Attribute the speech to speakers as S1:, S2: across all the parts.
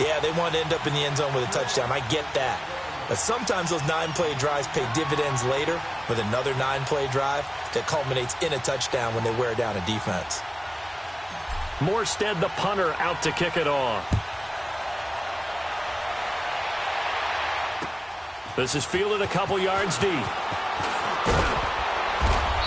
S1: Yeah, they want to end up in the end zone with a touchdown. I get that. But sometimes those 9-play drives pay dividends later with another 9-play drive that culminates in a touchdown when they wear down a defense.
S2: Morstead, the punter, out to kick it off. This is fielded a couple yards deep.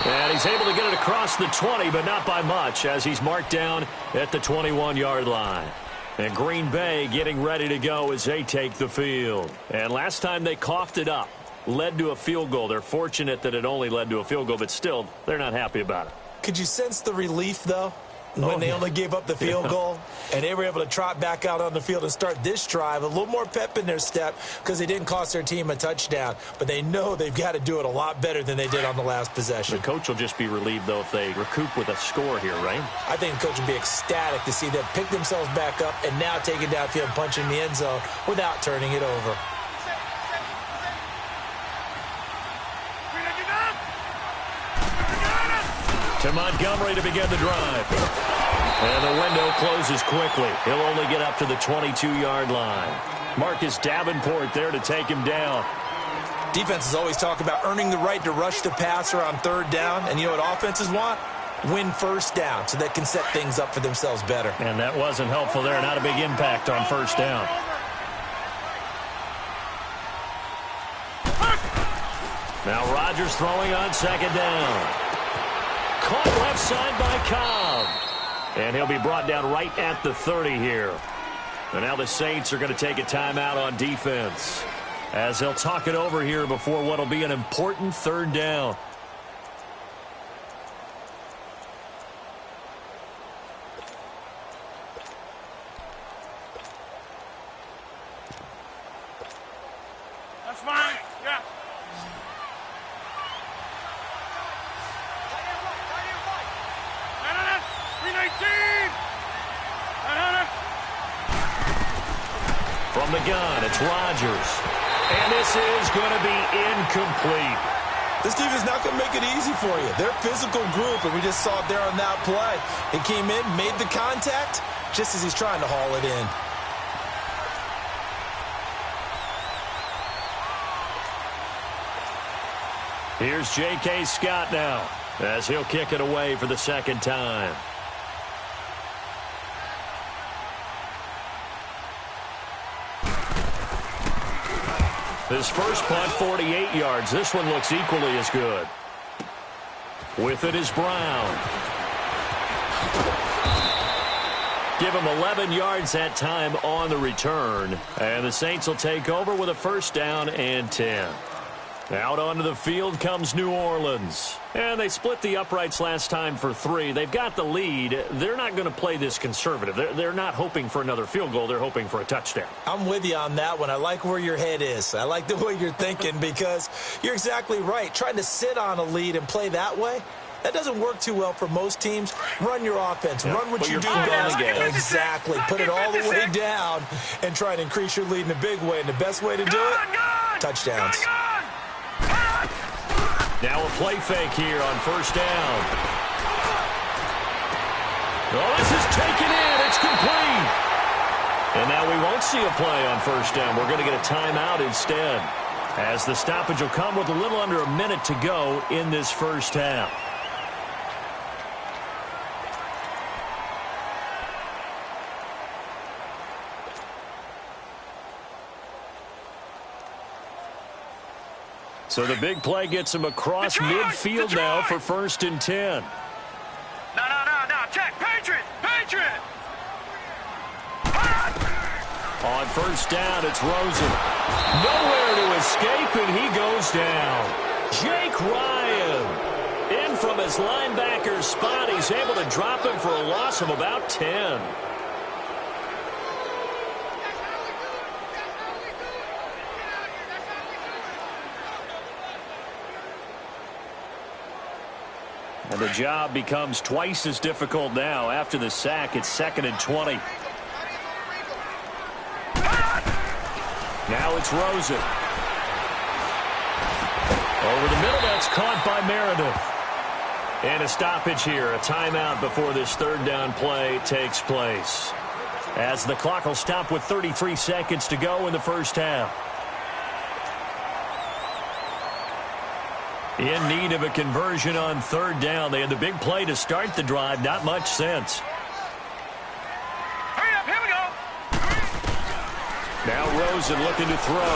S2: And he's able to get it across the 20, but not by much, as he's marked down at the 21-yard line. And Green Bay getting ready to go as they take the field. And last time they coughed it up, led to a field goal. They're fortunate that it only led to a field goal, but still, they're not happy about it.
S1: Could you sense the relief, though, when they only gave up the field goal and they were able to trot back out on the field and start this drive? A little more pep in their step because they didn't cost their team a touchdown, but they know they've got to do it a lot better than they did on the last possession.
S2: The coach will just be relieved, though, if they recoup with a score here, right?
S1: I think the coach will be ecstatic to see them pick themselves back up and now take it downfield and punch in the end zone without turning it over.
S2: To Montgomery to begin the drive. And the window closes quickly. He'll only get up to the 22-yard line. Marcus Davenport there to take him down.
S1: Defenses always talk about earning the right to rush the passer on third down. And you know what offenses want? Win first down so they can set things up for themselves better.
S2: And that wasn't helpful there. Not a big impact on first down. Now Rodgers throwing on second down. Caught left side by Cobb. And he'll be brought down right at the 30 here. And now the Saints are going to take a timeout on defense, as they'll talk it over here before what will be an important third down.
S3: That's fine. Yeah.
S2: From the gun, it's Rodgers. And this is going to be incomplete.
S1: This team is not going to make it easy for you. They're a physical group, and we just saw it there on that play. He came in, made the contact, just as he's trying to haul it in.
S2: Here's J.K. Scott now, as he'll kick it away for the second time. His first punt, 48 yards. This one looks equally as good. With it is Brown. Give him 11 yards that time on the return. And the Saints will take over with a first down and 10. Out onto the field comes New Orleans. And they split the uprights last time for 3. They've got the lead. They're not going to play this conservative. They're not hoping for another field goal. They're hoping for a touchdown.
S1: I'm with you on that one. I like where your head is. I like the way you're thinking because you're exactly right. Trying to sit on a lead and play that way, that doesn't work too well for most teams. Run your offense. Run what you do best. Exactly. Put it all the way down and try to increase your lead in a big way. And the best way to do it, touchdowns.
S2: Now a play fake here on first down. Oh, this is taken in. It's complete. And now we won't see a play on first down. We're going to get a timeout instead, as the stoppage will come with a little under a minute to go in this first half. So the big play gets him across midfield now for first and 10.
S3: No. Check. Patriot.
S2: On first down, it's Rosen. Nowhere to escape, and he goes down. Jake Ryan. In from his linebacker spot. He's able to drop him for a loss of about 10. And the job becomes twice as difficult now. After the sack, it's 2nd and 20. Now it's Rosen. Over the middle, that's caught by Meredith. And a stoppage here, a timeout before this third down play takes place. as the clock will stop with 33 seconds to go in the first half. In need of a conversion on third down. They had the big play to start the drive. Not much sense.
S3: Hurry up, here we go.
S2: Now Rosen looking to throw.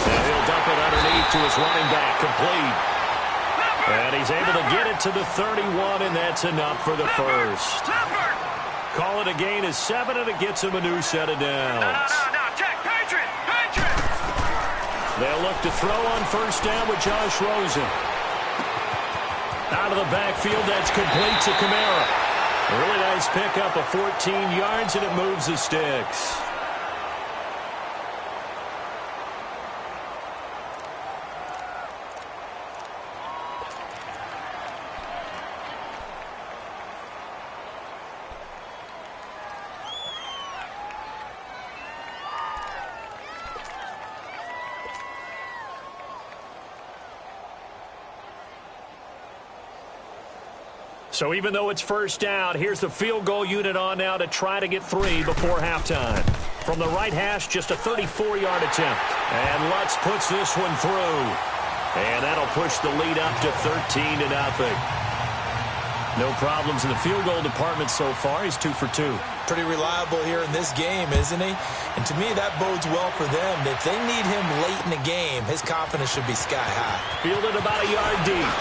S2: And he'll dump it underneath to his running back. Complete. And he's able to get it to the 31, and that's enough for the first. Call it a gain of 7, and it gets him a new set of downs.
S3: No, check, Patriot, Patriot.
S2: They'll look to throw on first down with Josh Rosen. Out of the backfield, that's complete to Kamara. A really nice pickup of 14 yards, and it moves the sticks. So even though it's first down, here's the field goal unit on now to try to get 3 before halftime. From the right hash, just a 34-yard attempt. And Lutz puts this one through. And that'll push the lead up to 13-0. No problems in the field goal department so far. He's 2 for 2.
S1: Pretty reliable here in this game, isn't he? And to me, that bodes well for them. If they need him late in the game, his confidence should be sky high.
S2: Fielded about a yard deep.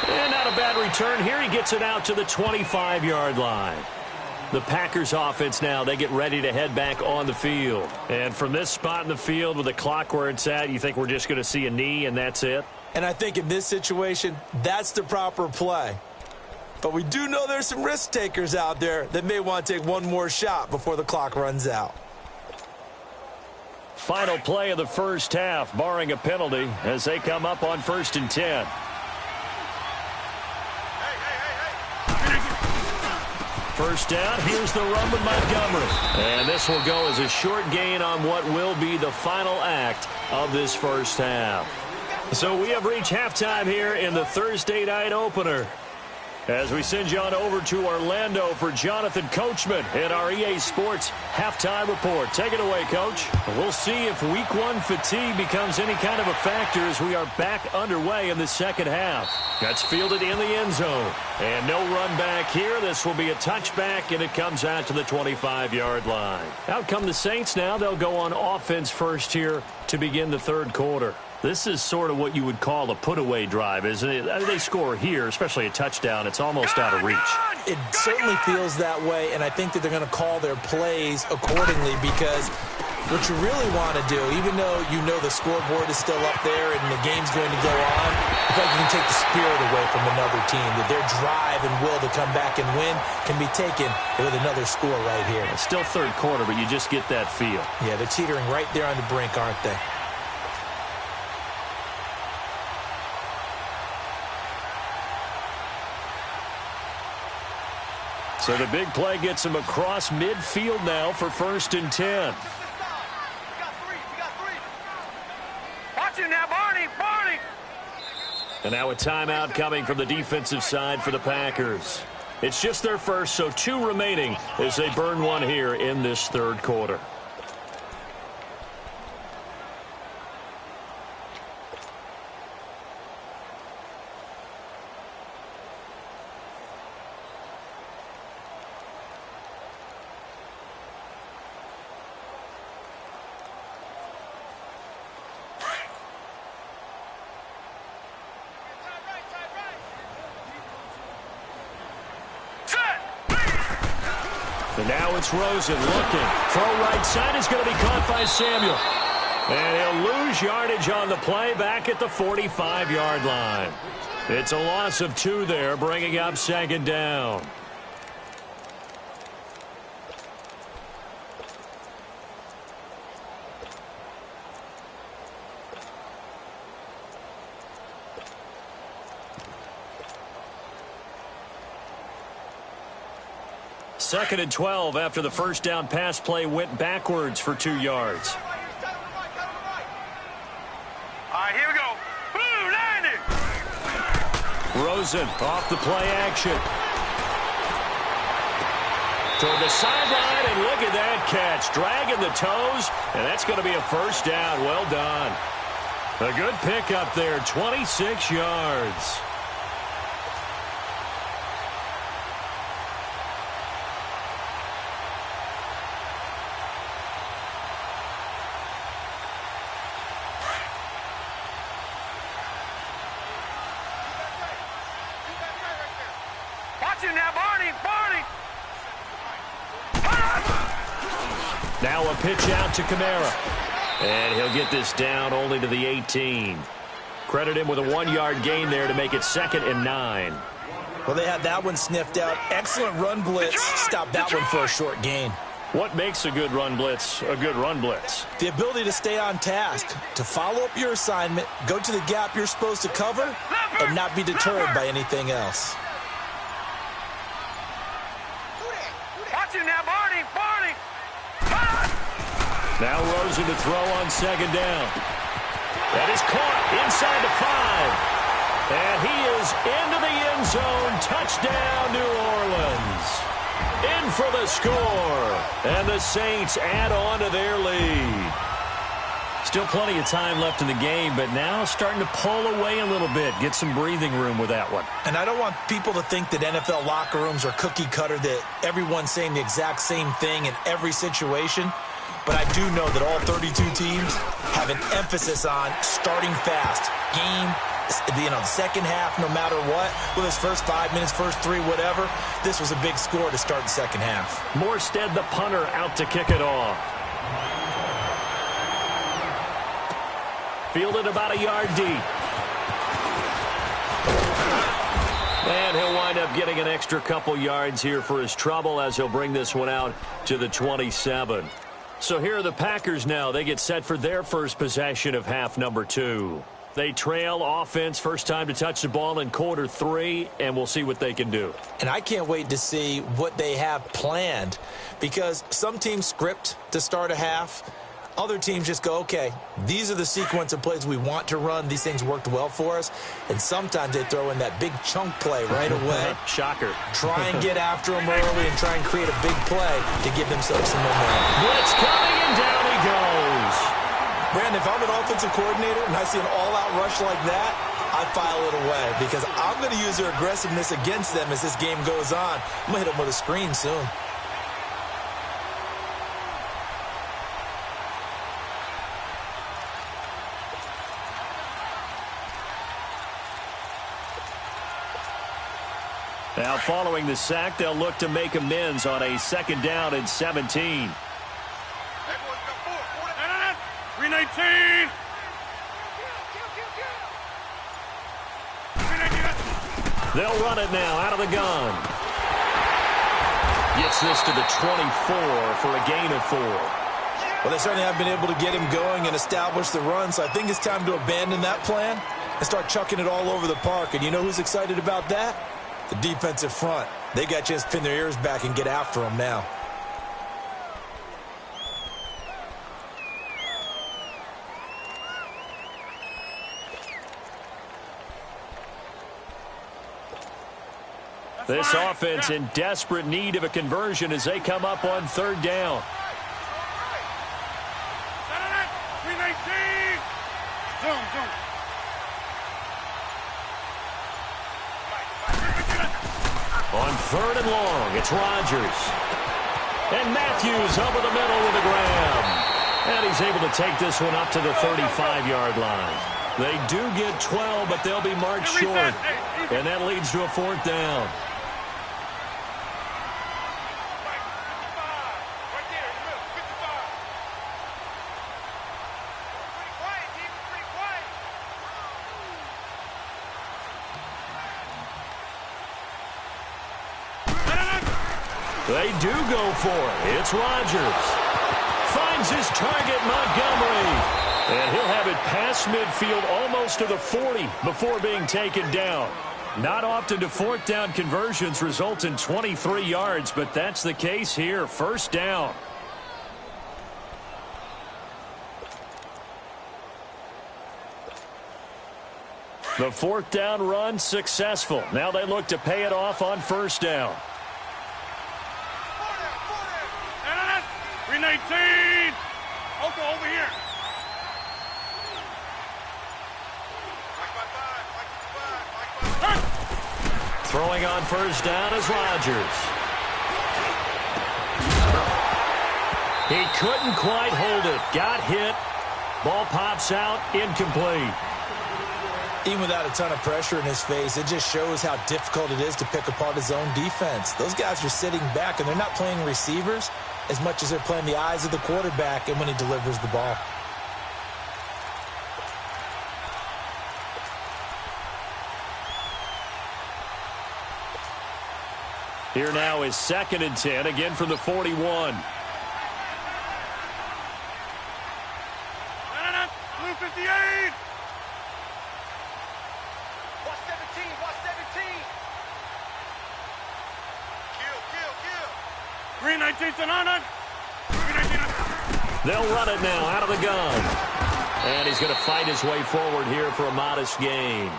S2: And not a bad return here. He gets it out to the 25-yard line. The Packers offense now, they get ready to head back on the field. And from this spot in the field with the clock where it's at, you think we're just going to see a knee and that's it?
S1: And I think in this situation, that's the proper play. But we do know there's some risk takers out there that may want to take one more shot before the clock runs out.
S2: Final play of the first half, barring a penalty, as they come up on 1st and 10. First down, here's the run with Montgomery. And this will go as a short gain on what will be the final act of this first half. So we have reached halftime here in the Thursday night opener. As we send you on over to Orlando for Jonathan Coachman in our EA Sports Halftime Report. Take it away, Coach. We'll see if Week 1 fatigue becomes any kind of a factor as we are back underway in the second half. That's fielded in the end zone. And no run back here. This will be a touchback, and it comes out to the 25-yard line. Out come the Saints now. They'll go on offense first here to begin the third quarter. This is sort of what you would call a put-away drive, isn't it? I mean, they score here, especially a touchdown. It's almost out of reach.
S1: It certainly feels that way, and I think that they're going to call their plays accordingly because what you really want to do, even though you know the scoreboard is still up there and the game's going to go on, I feel like you can take the spirit away from another team, that their drive and will to come back and win can be taken with another score right here.
S2: It's still third quarter, but you just get that feel.
S1: Yeah, they're teetering right there on the brink, aren't they?
S2: So the big play gets him across midfield now for 1st and 10.
S3: Watch him now, Barney, Barney.
S2: And now a timeout coming from the defensive side for the Packers. It's just their first, so 2 remaining as they burn one here in this third quarter. And now it's Rosen looking. Throw right side is going to be caught by Samuel. And he'll lose yardage on the play back at the 45-yard line. It's a loss of 2 there, bringing up 2nd down. Second and 12 after the first down pass play went backwards for 2 yards.
S3: All right, here we go. Blue, 90.
S2: Rosen off the play action. Toward the sideline, and look at that catch. Dragging the toes, and that's going to be a first down. Well done. A good pickup there, 26 yards.
S3: Watch it now, Barney.
S2: Now a pitch out to Kamara. And he'll get this down only to the 18. Credit him with a 1-yard gain there to make it 2nd and 9.
S1: Well, they had that one sniffed out. Excellent run blitz. Stop that one for a short gain.
S2: What makes a good run blitz a good run blitz?
S1: The ability to stay on task, to follow up your assignment, go to the gap you're supposed to cover, and not be deterred by anything else.
S3: Watch it now, Barney.
S2: Now Rosen to throw on 2nd down. That is caught inside the 5. And he is into the end zone. Touchdown, New Orleans. In for the score. And the Saints add on to their lead. Still plenty of time left in the game, but now starting to pull away a little bit. Get some breathing room with that one.
S1: And I don't want people to think that NFL locker rooms are cookie cutter, that everyone's saying the exact same thing in every situation. But I do know that all 32 teams have an emphasis on starting fast. Game, the second half, no matter what, with his first 5 minutes, first 3, whatever. This was a big score to start the second half.
S2: Morstead, the punter, out to kick it off. Fielded about a yard deep. And he'll wind up getting an extra couple yards here for his trouble as he'll bring this one out to the 27. So here are the Packers now. They get set for their first possession of half number 2. They trail offense, first time to touch the ball in quarter 3, and we'll see what they can do.
S1: And I can't wait to see what they have planned, because some teams script to start a half. Other teams just go, okay, these are the sequence of plays we want to run. These things worked well for us. And sometimes they throw in that big chunk play right away.
S2: Shocker.
S1: Try and get after them early and try and create a big play to give themselves some momentum.
S2: Blitz coming, and down he goes.
S1: Brandon, if I'm an offensive coordinator and I see an all-out rush like that, I file it away, because I'm going to use their aggressiveness against them as this game goes on. I'm going to hit them with a screen soon.
S2: Now following the sack, they'll look to make amends on a 2nd down and 17.
S3: 319.
S2: They'll run it now out of the gun. Gets this to the 24 for a gain of 4.
S1: Well, they certainly have been able to get him going and establish the run, so I think it's time to abandon that plan and start chucking it all over the park. And you know who's excited about that? The defensive front. They got just pin their ears back and get after them now.
S2: This offense in desperate need of a conversion as they come up on 3rd down.
S3: 319. Zoom.
S2: On 3rd and long, it's Rodgers. And Matthews over the middle with a grab. And he's able to take this one up to the 35-yard line. They do get 12, but they'll be marked short. And that leads to a 4th down. They do go for it. It's Rodgers. Finds his target, Montgomery. And he'll have it past midfield almost to the 40 before being taken down. Not often do 4th down conversions result in 23 yards, but that's the case here. 1st down. The 4th down run successful. Now they look to pay it off on 1st down.
S3: 319. Oko, over here.
S2: Throwing on first down is Rodgers. He couldn't quite hold it. Got hit. Ball pops out. Incomplete.
S1: Even without a ton of pressure in his face, it just shows how difficult it is to pick apart his own defense. Those guys are sitting back, and they're not playing receivers as much as they're playing the eyes of the quarterback and when he delivers the ball.
S2: Here now is 2nd and 10, again from the 41.
S3: Blue 58.
S4: Watch 17, watch 17. Kill.
S3: 319 to 9. 319.
S2: They'll run it now out of the gun. And he's going to fight his way forward here for a modest gain.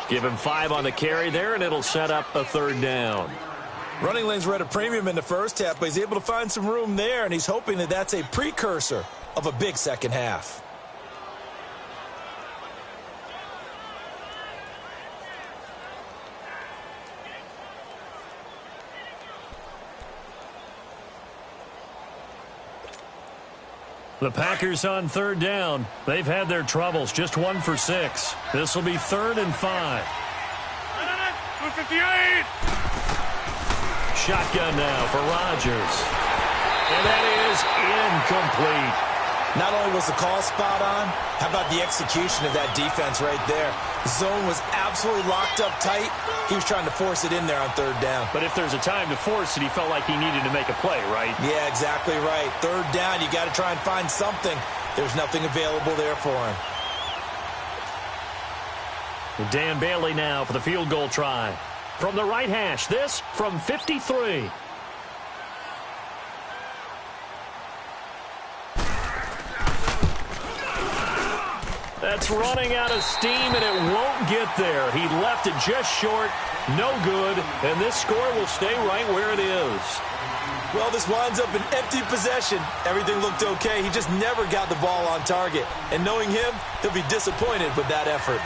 S2: Give him 5 on the carry there, and it'll set up a 3rd down.
S1: Running lanes were at a premium in the first half, but he's able to find some room there, and he's hoping that that's a precursor of a big second half.
S2: The Packers on 3rd down. They've had their troubles, just 1 for 6. This will be 3rd and 5.
S3: Blue 58.
S2: Shotgun now for Rodgers. And that is incomplete.
S1: Not only was the call spot on, how about the execution of that defense right there? The zone was absolutely locked up tight. He was trying to force it in there on 3rd down.
S2: But if there's a time to force it, he felt like he needed to make a play, right?
S1: Yeah, exactly right. 3rd down, you got to try and find something. There's nothing available there for him.
S2: Dan Bailey now for the field goal try. From the right hash, this from 53. That's running out of steam, and it won't get there. He left it just short, no good, and this score will stay right where it is.
S1: Well, this winds up an empty possession. Everything looked okay. He just never got the ball on target. And knowing him, he'll be disappointed with that effort.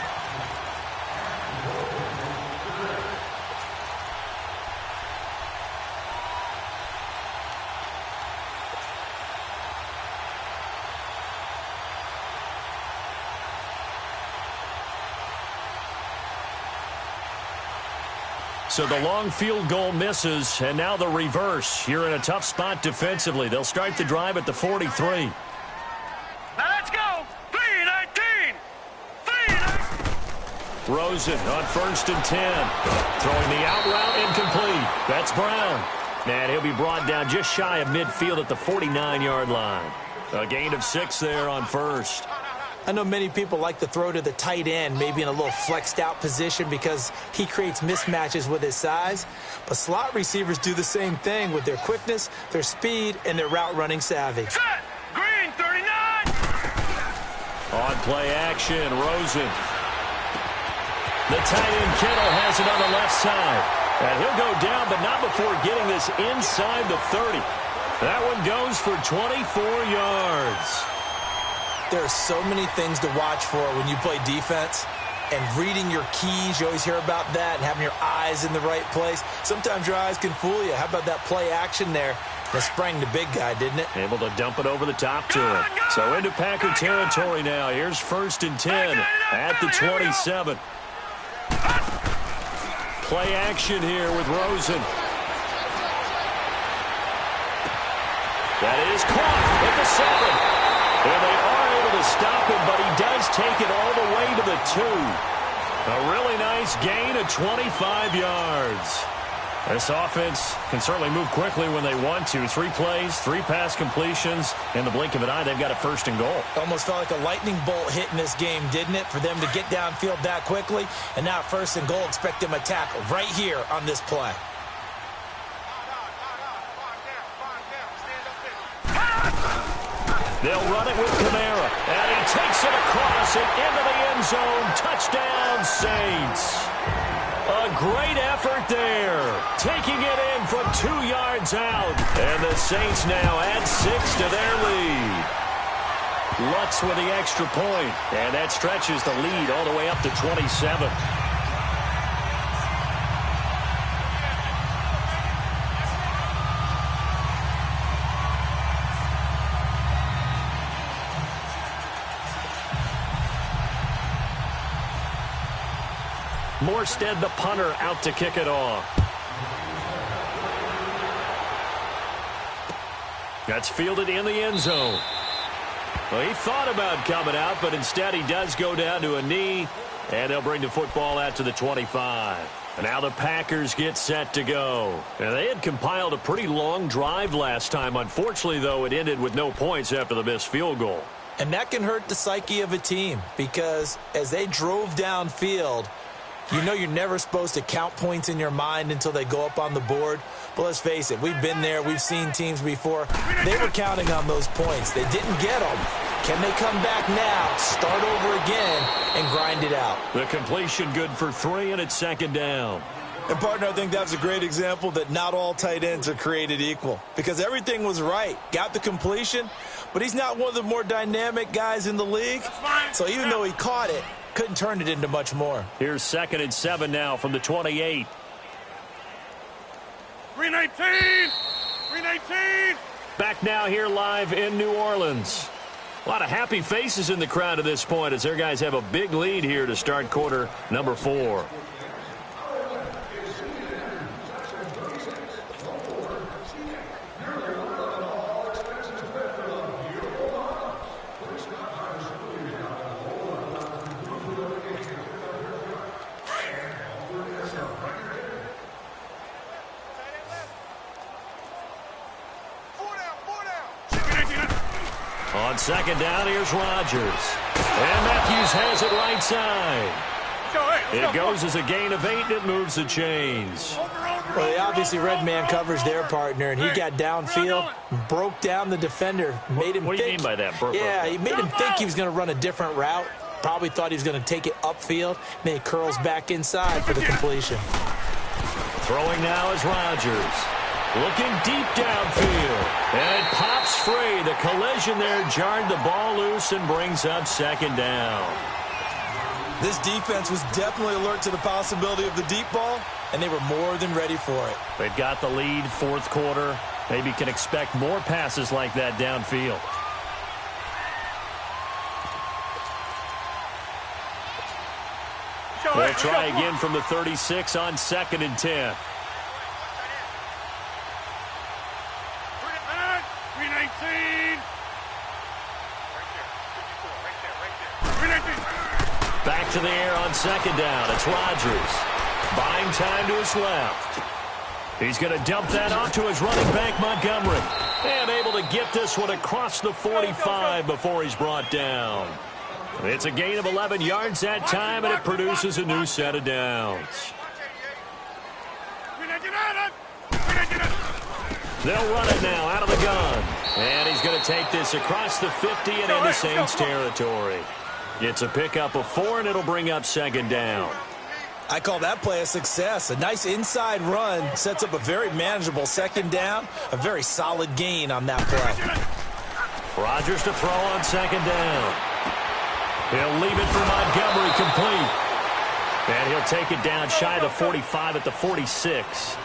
S2: So the long field goal misses, and now the reverse. You're in a tough spot defensively. They'll start the drive at the 43.
S3: Now let's go. 319. 319.
S2: Rosen on 1st and 10. Throwing the out route incomplete. That's Brown. And he'll be brought down just shy of midfield at the 49-yard line. A gain of 6 there on 1st.
S1: I know many people like to throw to the tight end, maybe in a little flexed out position because he creates mismatches with his size. But slot receivers do the same thing with their quickness, their speed, and their route running savvy.
S3: Set. Green 39.
S2: On play action, Rosen. The tight end Kittle has it on the left side. And he'll go down, but not before getting this inside the 30. That one goes for 24 yards.
S1: There are so many things to watch for when you play defense. And reading your keys, you always hear about that, and having your eyes in the right place. Sometimes your eyes can fool you. How about that play action there? That sprang the big guy, didn't it?
S2: Able to dump it over the top to him. So into Packer territory now. Here's 1st and 10 at the 27. Play action here with Rosen. That is caught at the 7. And they are able to stop him, but he does take it all the way to the 2. A really nice gain of 25 yards. This offense can certainly move quickly when they want to. 3 plays, 3 pass completions. In the blink of an eye, they've got a 1st and goal.
S1: Almost felt like a lightning bolt hit in this game, didn't it? For them to get downfield that quickly. And now 1st and goal, expect them to tackle right here on this play.
S2: They'll run it with Kamara. And he takes it across and into the end zone. Touchdown, Saints. A great effort there. Taking it in from 2 yards out. And the Saints now add 6 to their lead. Lutz with the extra point. And that stretches the lead all the way up to 27. Morstead, the punter, out to kick it off. That's fielded in the end zone. Well, he thought about coming out, but instead he does go down to a knee, and they'll bring the football out to the 25. And now the Packers get set to go. And they had compiled a pretty long drive last time. Unfortunately, though, it ended with no points after the missed field goal.
S1: And that can hurt the psyche of a team because as they drove downfield, you know you're never supposed to count points in your mind until they go up on the board. But let's face it, we've been there. We've seen teams before. They were counting on those points. They didn't get them. Can they come back now, start over again, and grind it out?
S2: The completion good for 3, and it's second down.
S1: And, partner, I think that's a great example that not all tight ends are created equal because everything was right. Got the completion, but he's not one of the more dynamic guys in the league. So even though he caught it, couldn't turn it into much more.
S2: Here's 2nd and 7 now from the 28.
S3: 319! 319!
S2: Back now here live in New Orleans. A lot of happy faces in the crowd at this point as their guys have a big lead here to start quarter number 4. On second down, here's Rodgers. And Matthews has it right side. It goes as a gain of 8, and it moves the chains.
S1: Well, they obviously read man coverage their partner, and he got downfield, broke down the defender, made him think.
S2: What do you mean by that?
S1: Yeah, he made him think he was going to run a different route. Probably thought he was going to take it upfield. Then he curls back inside for the completion.
S2: Throwing now is Rodgers. Looking deep downfield. And it pops free. The collision there jarred the ball loose and brings up second down.
S1: This defense was definitely alert to the possibility of the deep ball, and they were more than ready for it.
S2: They've got the lead, fourth quarter. Maybe can expect more passes like that downfield. They'll try again from the 36 on 2nd and 10.
S3: 319!
S2: Back to the air on second down. It's Rodgers. Buying time to his left. He's going to dump that off to his running back, Montgomery. And able to get this one across the 45 before he's brought down. It's a gain of 11 yards that time, and it produces a new set of downs. They'll run it now out of the gun. And he's going to take this across the 50 and into Saints territory. It's a pickup of 4, and it'll bring up second down.
S1: I call that play a success. A nice inside run sets up a very manageable second down. A very solid gain on that play.
S2: Rodgers to throw on second down. He'll leave it for Montgomery complete. And he'll take it down shy of the 45 at the 46.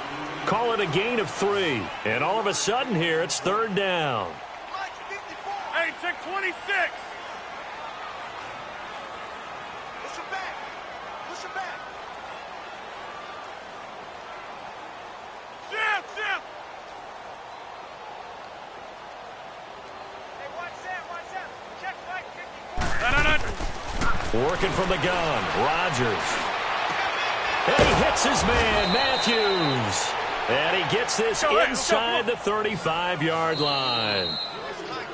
S2: Call it a gain of 3. And all of a sudden here, it's third down.
S3: Hey, check 26.
S4: Push him back. Push him back.
S3: Jim.
S4: Hey, watch that. Check Mike 54.
S3: No.
S2: Working from the gun, Rodgers. And he hits his man, Matthews. And he gets this inside the 35-yard line.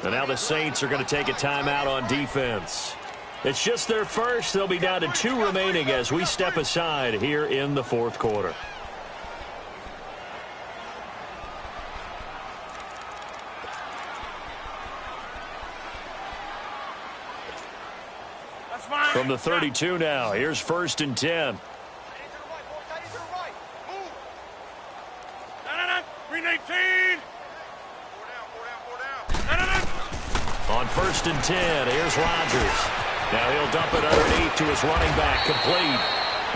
S2: And now the Saints are going to take a timeout on defense. It's just their first. They'll be down to 2 remaining as we step aside here in the fourth quarter. From the 32 now, here's 1st and 10. first and 10. Here's Rodgers. Now he'll dump it underneath to his running back, complete.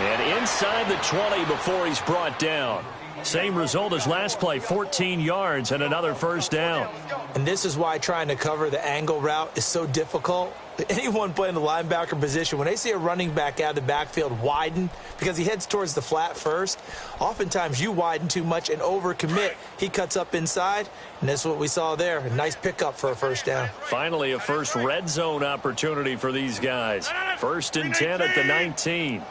S2: And inside the 20 before he's brought down. Same result as last play, 14 yards and another first down.
S1: And this is why trying to cover the angle route is so difficult. Anyone playing the linebacker position, when they see a running back out of the backfield widen because he heads towards the flat first, oftentimes you widen too much and overcommit. He cuts up inside, and that's what we saw there. A nice pickup for a first down.
S2: Finally, a first red zone opportunity for these guys. First and 10 at the 19.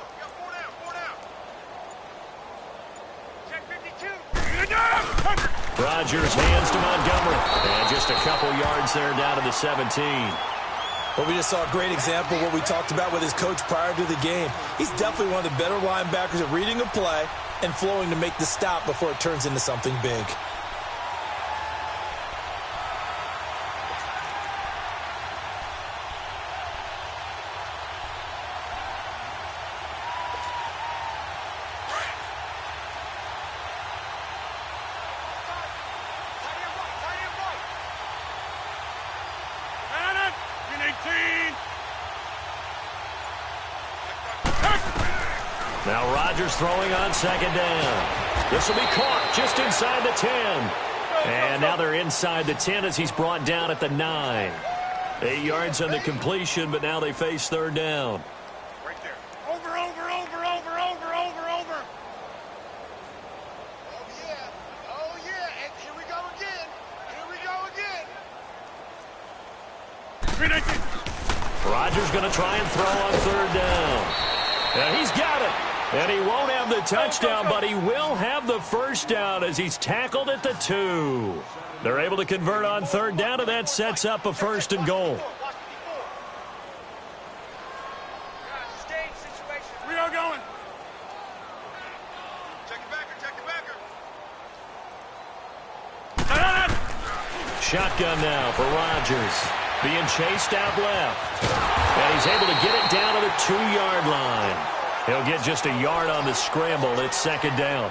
S2: Rodgers hands to Montgomery. And just a couple yards there down to the 17.
S1: Well, we just saw a great example of what we talked about with his coach prior to the game. He's definitely one of the better linebackers at reading a play and flowing to make the stop before it turns into something big.
S2: Now Rodgers throwing on second down. This will be caught just inside the 10. And now they're inside the 10 as he's brought down at the 9. 8 yards on the completion, but now they face third down.
S4: Right there. Over, over, over, over, over, over, over. Oh, yeah. Oh, yeah. And here we go again. Here we go again.
S2: Rodgers going to try and throw on third down. And he's got it. And he won't have the touchdown, but he will have the first down as he's tackled at the 2. They're able to convert on third down, and that sets up a first and goal.
S4: We are going. Check it backer, check it backer.
S2: Shotgun now for Rodgers. Being chased out left. And he's able to get it down to the 2-yard line. He'll get just a yard on the scramble. It's second down.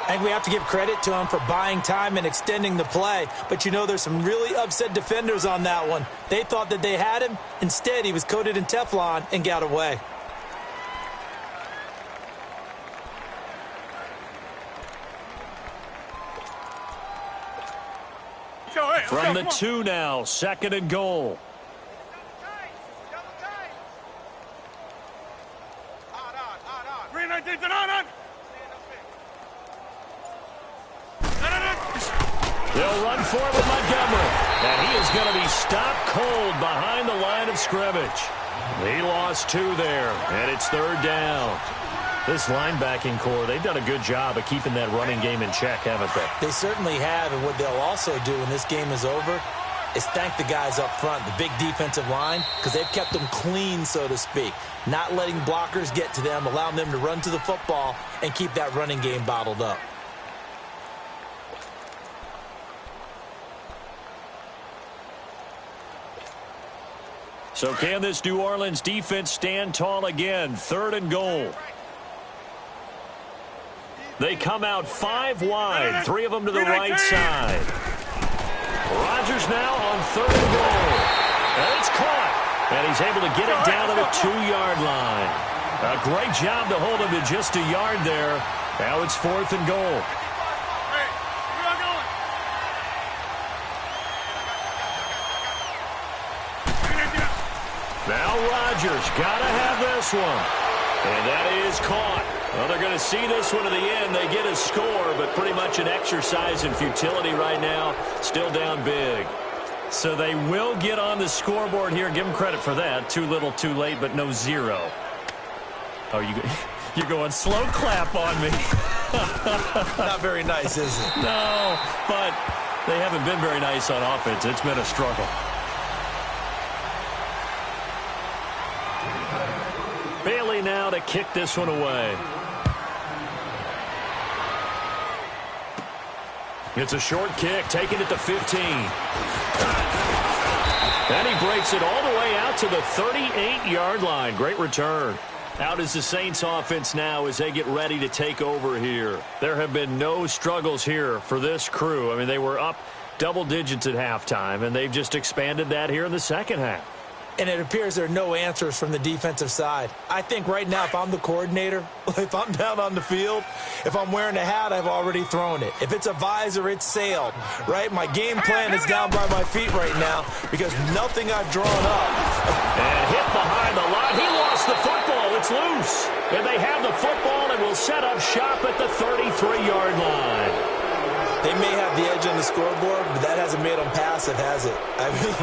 S1: I think we have to give credit to him for buying time and extending the play. But, you know, there's some really upset defenders on that one. They thought that they had him. Instead, he was coated in Teflon and got away.
S2: From the 2 now, second and goal. They'll run for it with Montgomery. And he is going to be stopped cold behind the line of scrimmage. He lost 2 there, and it's third down. This linebacking core, they've done a good job of keeping that running game in check, haven't they?
S1: They certainly have, and what they'll also do when this game is over is thank the guys up front, the big defensive line, because they've kept them clean, so to speak. Not letting blockers get to them, allowing them to run to the football and keep that running game bottled up.
S2: So can this New Orleans defense stand tall again? Third and goal. They come out 5 wide, 3 of them to the right side. Rodgers now on third and goal. And it's caught. And he's able to get it down to the 2-yard line. A great job to hold him to just a yard there. Now it's fourth and goal. Now Rodgers got to have this one. And that is caught. Well, they're going to see this one to the end. They get a score, but pretty much an exercise in futility right now. Still down big. So they will get on the scoreboard here. Give them credit for that. Too little, too late, but no 0. Oh, you're going slow clap on me.
S1: Not very nice, is it?
S2: No, but they haven't been very nice on offense. It's been a struggle. Bailey now to kick this one away. It's a short kick, taking it to 15. And he breaks it all the way out to the 38-yard line. Great return. Out is the Saints offense now as they get ready to take over here. There have been no struggles here for this crew. I mean, they were up double digits at halftime, and they've just expanded that here in the second half.
S1: And it appears there are no answers from the defensive side. I think right now, if I'm the coordinator, if I'm down on the field, if I'm wearing a hat, I've already thrown it. If it's a visor, it's sailed, right? My game plan is down by my feet right now because nothing I've drawn up.
S2: And hit behind the line. He lost the football. It's loose. And they have the football and will set up shop at the 33-yard line.
S1: They may have the edge on the scoreboard, but that hasn't made them passive, has it? I mean,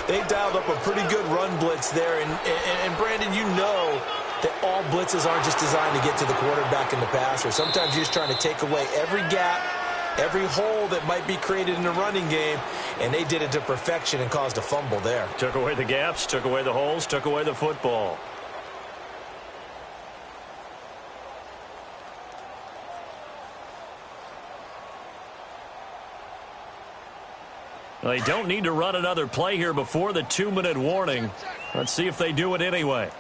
S1: they've dialed up a pretty good run blitz there. And Brandon, you know that all blitzes aren't just designed to get to the quarterback and the passer. Sometimes you're just trying to take away every gap, every hole that might be created in the running game, and they did it to perfection and caused a fumble there.
S2: Took away the gaps, took away the holes, took away the football. They don't need to run another play here before the 2-minute warning. Let's see if they do it anyway.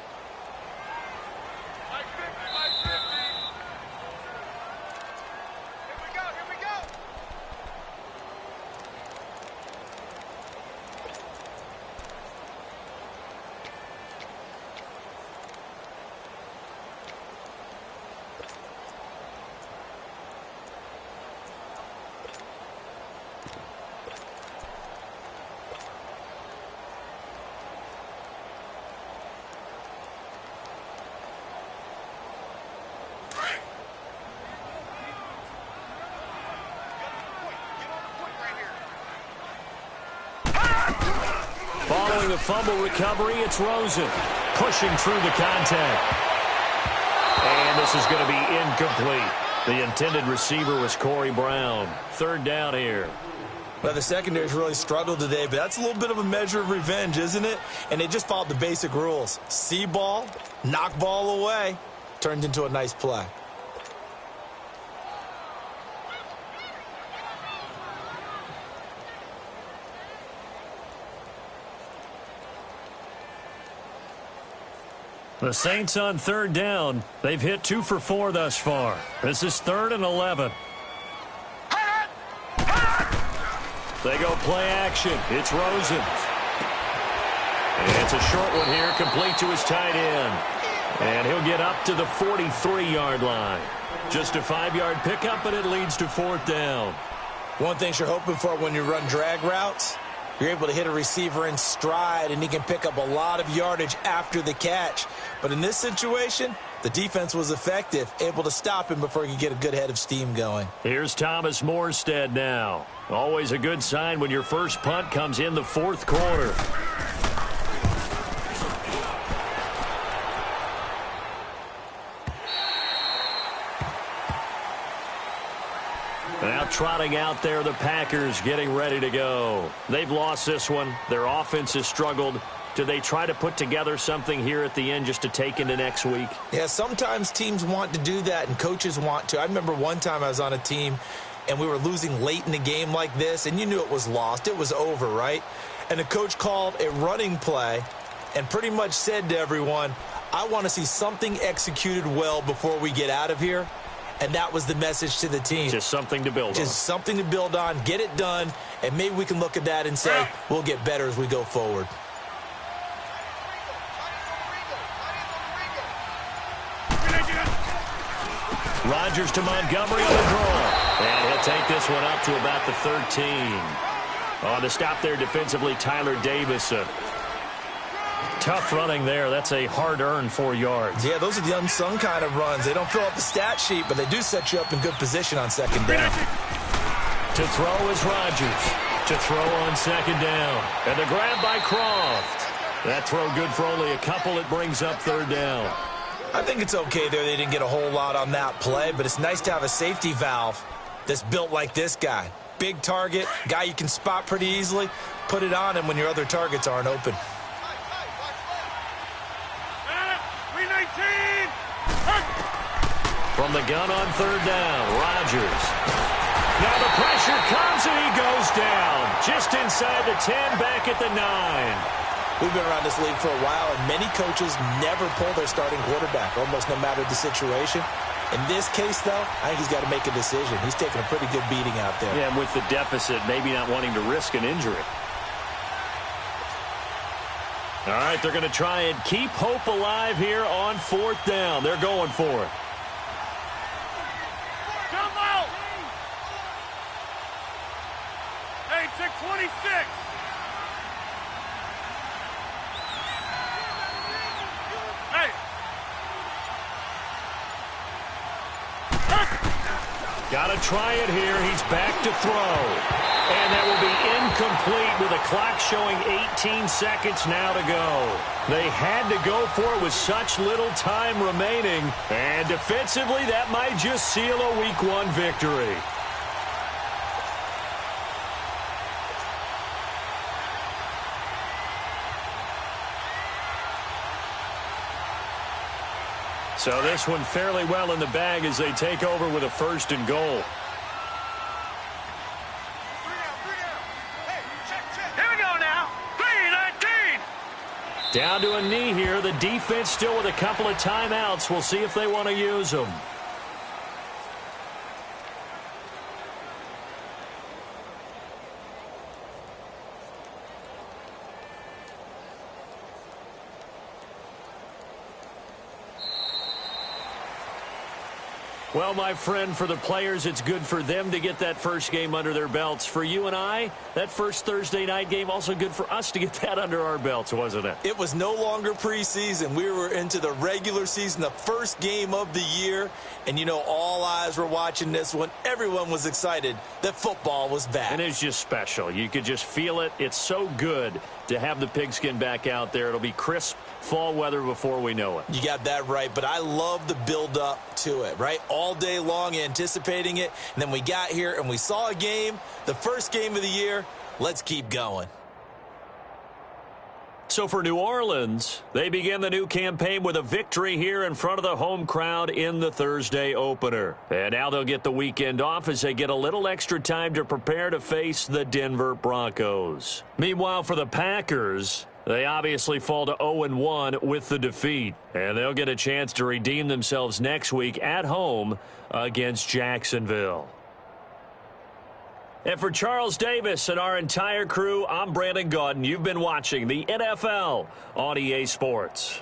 S2: Following the fumble recovery, it's Rosen pushing through the contact. And this is going to be incomplete. The intended receiver was Corey Brown. Third down here.
S1: Well, the secondary's really struggled today, but that's a little bit of a measure of revenge, isn't it? And they just followed the basic rules. See ball, knock ball away. Turned into a nice play.
S2: The Saints on third down. They've hit 2 for 4 thus far. This is 3rd and 11. They go play action. It's Rosen. And it's a short one here, complete to his tight end. And he'll get up to the 43-yard line. Just a 5-yard pickup, and it leads to 4th down.
S1: One thing you're hoping for when you run drag routes, you're able to hit a receiver in stride, and he can pick up a lot of yardage after the catch. But in this situation, the defense was effective, able to stop him before he could get a good head of steam going.
S2: Here's Thomas Morstead now. Always a good sign when your first punt comes in the 4th quarter. Now trotting out there, the Packers getting ready to go. They've lost this one. Their offense has struggled. Do they try to put together something here at the end just to take into next week?
S1: Yeah, sometimes teams want to do that and coaches want to. I remember one time I was on a team and we were losing late in the game like this, and you knew it was lost. It was over, right? And the coach called a running play and pretty much said to everyone, I want to see something executed well before we get out of here. And that was the message to the team.
S2: Just something to build on.
S1: Just something to build on, get it done, and maybe we can look at that and say, we'll get better as we go forward.
S2: Rodgers to Montgomery on the draw. And he'll take this one up to about the 13. On the stop there defensively, Tyler Davison. Tough running there. That's a hard-earned 4 yards.
S1: Yeah, those are the unsung kind of runs. They don't fill up the stat sheet, but they do set you up in good position on second down.
S2: To throw is Rodgers. To throw on second down. And the grab by Croft. That throw good for only a couple. It brings up third down.
S1: I think it's okay there. They didn't get a whole lot on that play, but it's nice to have a safety valve that's built like this guy. Big target, guy you can spot pretty easily. Put it on him when your other targets aren't open.
S2: From the gun on third down, Rodgers. Now the pressure comes and he goes down. Just inside the 10, back at the 9.
S1: We've been around this league for a while, and many coaches never pull their starting quarterback, almost no matter the situation. In this case, though, I think he's got to make a decision. He's taking a pretty good beating out there.
S2: Yeah, and with the deficit, maybe not wanting to risk an injury. All right, they're going to try and keep hope alive here on 4th down. They're going for it.
S3: Jump out! Hey, 626! Hey!
S2: Got to try it here. He's back to throw. And that will be incomplete with a clock showing 18 seconds now to go. They had to go for it with such little time remaining. And defensively, that might just seal a Week 1 victory. So this one fairly well in the bag as they take over with a 1st and goal. Down to a knee here. The defense still with a couple of timeouts. We'll see if they want to use them. Well, my friend, for the players, it's good for them to get that first game under their belts. For you and I, that first Thursday night game, also good for us to get that under our belts, wasn't it?
S1: It was no longer preseason. We were into the regular season, the first game of the year. And, you know, all eyes were watching this one. Everyone was excited that football was back.
S2: And it's just special. You could just feel it. It's so good to have the pigskin back out there. It'll be crisp fall weather before we know it.
S1: You got that right, but I love the build-up to it, right? All day long anticipating it, and then we got here and we saw a game, the first game of the year. Let's keep going.
S2: So for New Orleans, they begin the new campaign with a victory here in front of the home crowd in the Thursday opener. And now they'll get the weekend off as they get a little extra time to prepare to face the Denver Broncos. Meanwhile, for the Packers, they obviously fall to 0-1 with the defeat. And they'll get a chance to redeem themselves next week at home against Jacksonville. And for Charles Davis and our entire crew, I'm Brandon Gaudin. You've been watching the NFL on EA Sports.